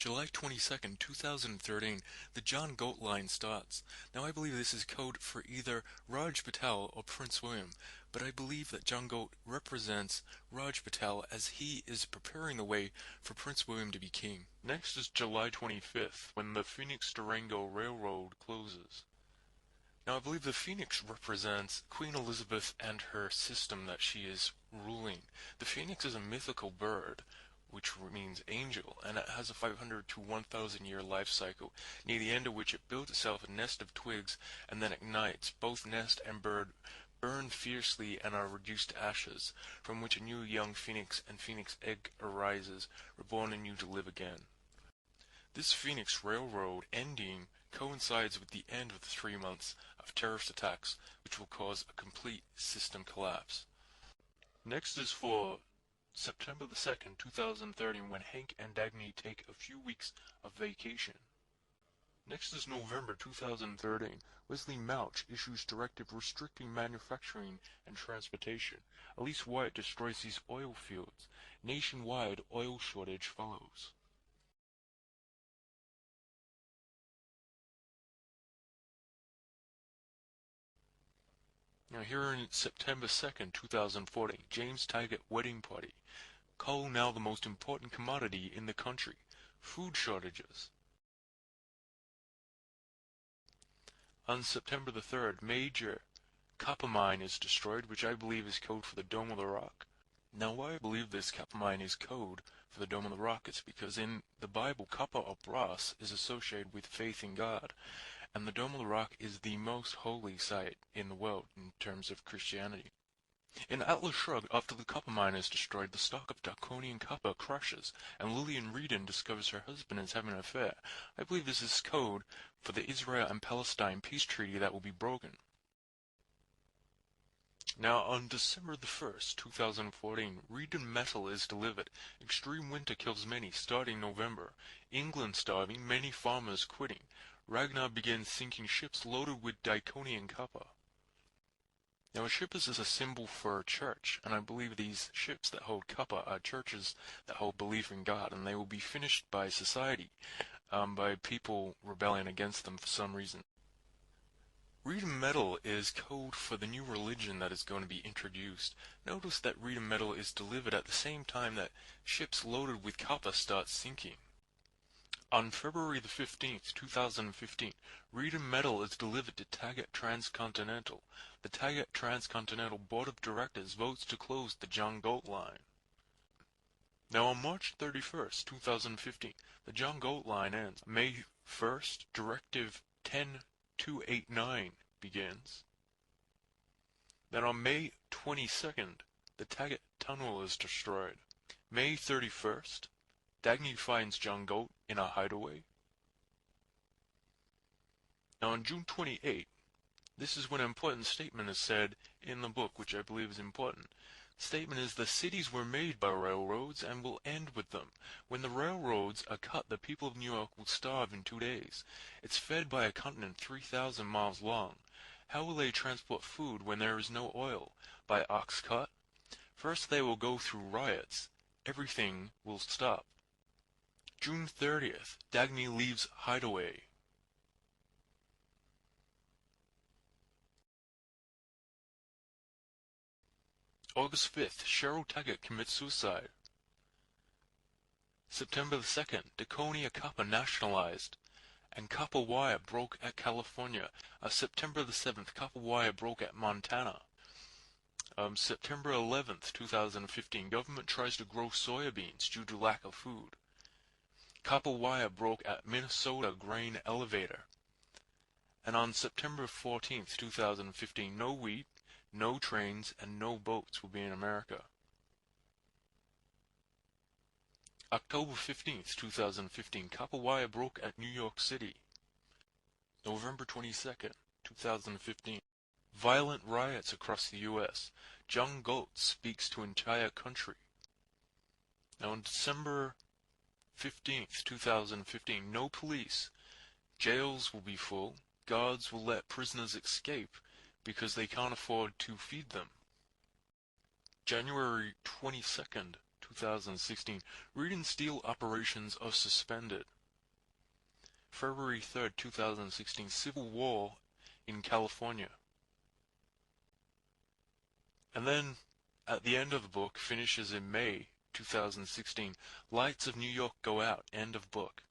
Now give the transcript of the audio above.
July 22nd, 2013, the John Goat line starts. Now I believe this is code for either Raj Patel or Prince William, but I believe that John Goat represents Raj Patel as he is preparing the way for Prince William to be king. Next is July 25th, when the Phoenix-Durango Railroad closes. Now I believe the phoenix represents Queen Elizabeth and her system that she is ruling. The phoenix is a mythical bird, which means angel, and it has a 500 to 1,000 year life cycle, near the end of which it builds itself a nest of twigs and then ignites. Both nest and bird burn fiercely and are reduced to ashes, from which a new young phoenix and phoenix egg arises, reborn anew to live again. This Phoenix Railroad ending coincides with the end of the 3 months of terrorist attacks, which will cause a complete system collapse. Next is for September the 2nd, 2013, when Hank and Dagny take a few weeks of vacation. Next is November 2013. Wesley Mouch issues directive restricting manufacturing and transportation. Elise White destroys these oil fields. Nationwide oil shortage follows. Now here in September 2nd, 2014, James Taggart wedding party. Coal now the most important commodity in the country. Food shortages. On September the 3rd, major copper mine is destroyed, which I believe is code for the Dome of the Rock. Now why I believe this copper mine is code for the Dome of the Rock is because in the Bible, copper or brass is associated with faith in God, and the Dome of the Rock is the most holy site in the world in terms of Christianity. In Atlas Shrugged, after the copper mine is destroyed, the stock of Draconian copper crashes, and Lillian Reedon discovers her husband is having an affair. I believe this is code for the Israel and Palestine peace treaty that will be broken. Now, on December the 1st, 2014, Reedon Metal is delivered. Extreme winter kills many, starting November. England starving, many farmers quitting. Ragnar begins sinking ships loaded with Draconian copper. Now, a ship is a symbol for a church, and I believe these ships that hold copper are churches that hold belief in God, and they will be finished by society, by people rebelling against them for some reason. Reedon Metal is code for the new religion that is going to be introduced. Notice that Reedon Metal is delivered at the same time that ships loaded with copper start sinking. On February the 15th, 2015, Reedon Metal is delivered to Taggart Transcontinental. The Taggart Transcontinental Board of Directors votes to close the John Goat line. Now on March 31st, 2015, the John Goat line ends. May 1st, Directive 10289 begins. Then on May 22nd, the Taggart Tunnel is destroyed. May 31st, Dagny finds John Goat in a hideaway. Now on June 28, this is when an important statement is said in the book, which I believe is important. The statement is, the cities were made by railroads and will end with them. When the railroads are cut, the people of New York will starve in 2 days. It's fed by a continent 3,000 miles long. How will they transport food when there is no oil? By ox cart? First they will go through riots. Everything will stop. June 30th, Dagny leaves hideaway. August 5th, Cheryl Taggart commits suicide. September the 2nd, Daconia Copper nationalized, and copper wire broke at California. September the 7th, copper wire broke at Montana. September 11th, 2015, government tries to grow soybeans due to lack of food. Copper wire broke at Minnesota grain elevator. And on September 14th, 2015, no wheat, no trains, and no boats will be in America. October 15th, 2015, copper wire broke at New York City. November 22nd, 2015, violent riots across the U.S. John Goat speaks to entire country. Now on December 15th, 2015, no police. Jails will be full. Guards will let prisoners escape because they can't afford to feed them. January 22nd, 2016, Reed and Steel operations are suspended. February 3rd, 2016, Civil War in California. And then, at the end of the book, finishes in May 2016, Lights of New York Go Out, end of book.